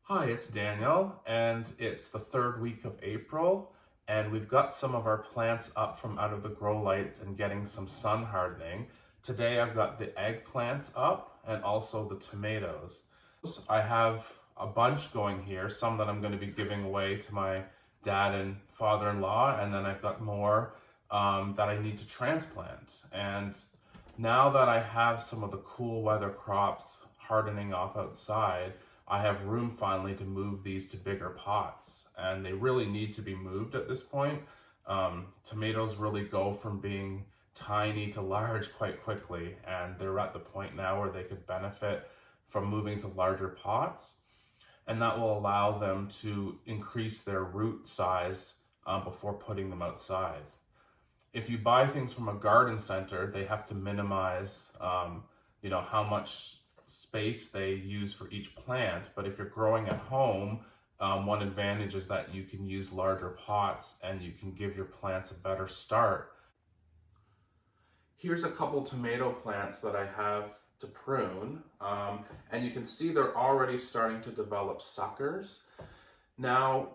Hi, it's Daniel, and it's the third week of April, and we've got some of our plants up from out of the grow lights and getting some sun hardening. Today I've got the eggplants up and also the tomatoes. I have a bunch going here, some that I'm going to be giving away to my dad and father-in-law, and then I've got more that I need to transplant. And now that I have some of the cool weather crops hardening off outside, I have room finally to move these to bigger pots, and they really need to be moved at this point. Tomatoes really go from being tiny to large quite quickly, and they're at the point now where they could benefit from moving to larger pots, and that will allow them to increase their root size before putting them outside. If you buy things from a garden center, they have to minimize, how much space they use for each plant. But if you're growing at home, one advantage is that you can use larger pots and you can give your plants a better start. Here's a couple tomato plants that I have to prune, and you can see they're already starting to develop suckers. Now,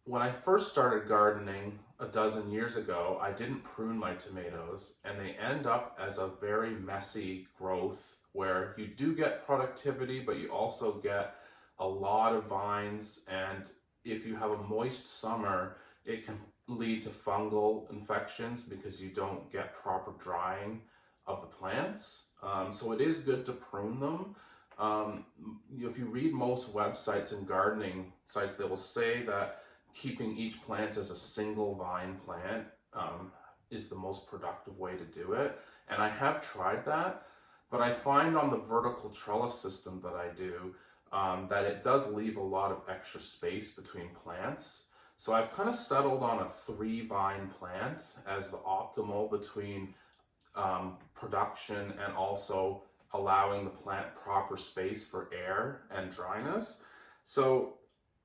when I first started gardening a dozen years ago, I didn't prune my tomatoes, and they end up as a very messy growth where you do get productivity, but you also get a lot of vines. And if you have a moist summer, it can lead to fungal infections because you don't get proper drying of the plants. So it is good to prune them. If you read most websites and gardening sites, they will say that keeping each plant as a single vine plant is the most productive way to do it. And I have tried that, but I find on the vertical trellis system that I do that it does leave a lot of extra space between plants. So I've kind of settled on a 3-vine plant as the optimal between production and also allowing the plant proper space for air and dryness. So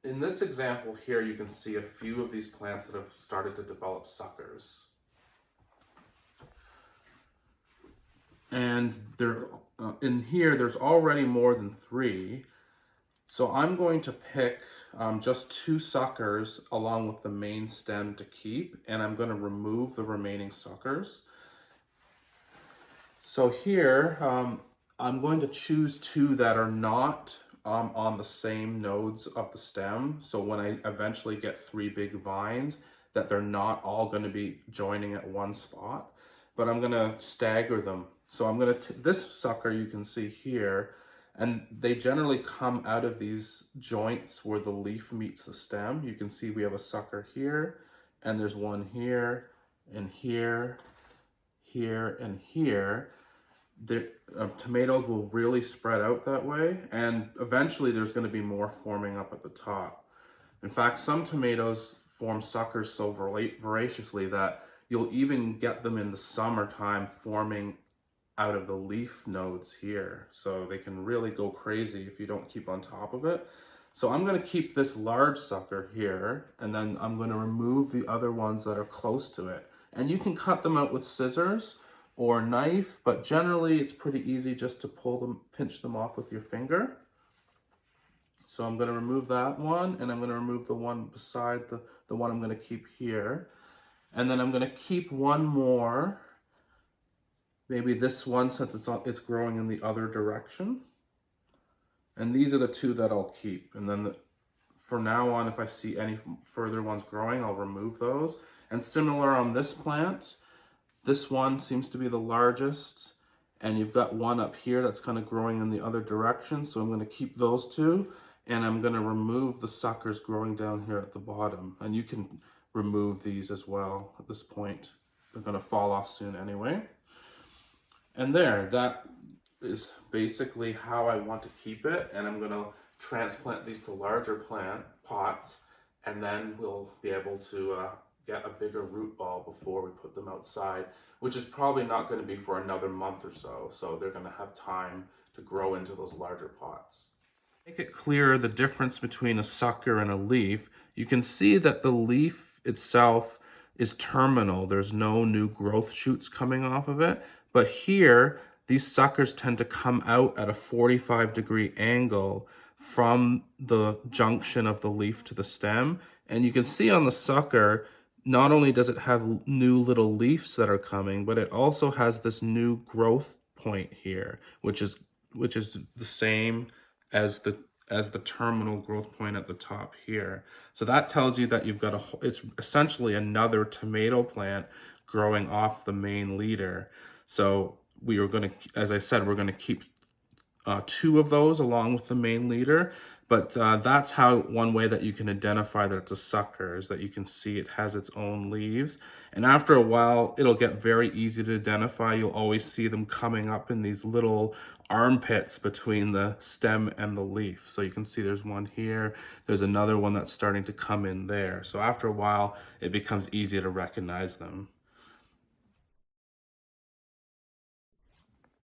in this example here, you can see a few of these plants that have started to develop suckers. And they're, in here, there's already more than 3. So I'm going to pick just 2 suckers along with the main stem to keep, and I'm going to remove the remaining suckers. So here, I'm going to choose 2 that are not on the same nodes of the stem. So when I eventually get 3 big vines, that they're not all going to be joining at one spot, but I'm going to stagger them. So I'm going to, this sucker you can see here, and they generally come out of these joints where the leaf meets the stem. You can see we have a sucker here, and there's one here, and here, here, and here. The tomatoes will really spread out that way, and eventually there's going to be more forming up at the top. In fact, some tomatoes form suckers so voraciously that you'll even get them in the summertime forming out of the leaf nodes here. So they can really go crazy if you don't keep on top of it. So I'm going to keep this large sucker here, and then I'm going to remove the other ones that are close to it. And you can cut them out with scissors or knife, but generally it's pretty easy just to pull them, pinch them off with your finger. So I'm going to remove that one, and I'm going to remove the one beside the one I'm going to keep here. And then I'm going to keep one more, maybe this one, since it's growing in the other direction. And these are the 2 that I'll keep. And then from now on, if I see any further ones growing, I'll remove those. And similar on this plant, this one seems to be the largest, and you've got one up here that's kind of growing in the other direction. So I'm going to keep those 2, and I'm going to remove the suckers growing down here at the bottom. And you can remove these as well at this point. They're going to fall off soon anyway. And there, that is basically how I want to keep it. And I'm going to transplant these to larger plant pots, and then we'll be able to get a bigger root ball before we put them outside, which is probably not going to be for another month or so. So they're going to have time to grow into those larger pots. To make it clearer the difference between a sucker and a leaf, you can see that the leaf itself is terminal. There's no new growth shoots coming off of it. But here, these suckers tend to come out at a 45-degree angle from the junction of the leaf to the stem. And you can see on the sucker, not only does it have new little leaves that are coming, but it also has this new growth point here, which is the same as the terminal growth point at the top here. So that tells you that you've got it's essentially another tomato plant growing off the main leader. So we are going to, as I said, we're going to keep two of those along with the main leader, but that's how one way that you can identify that it's a sucker, is that you can see it has its own leaves. And after a while, it'll get very easy to identify. You'll always see them coming up in these little armpits between the stem and the leaf. So you can see there's one here, there's another one that's starting to come in there. So after a while, it becomes easier to recognize them.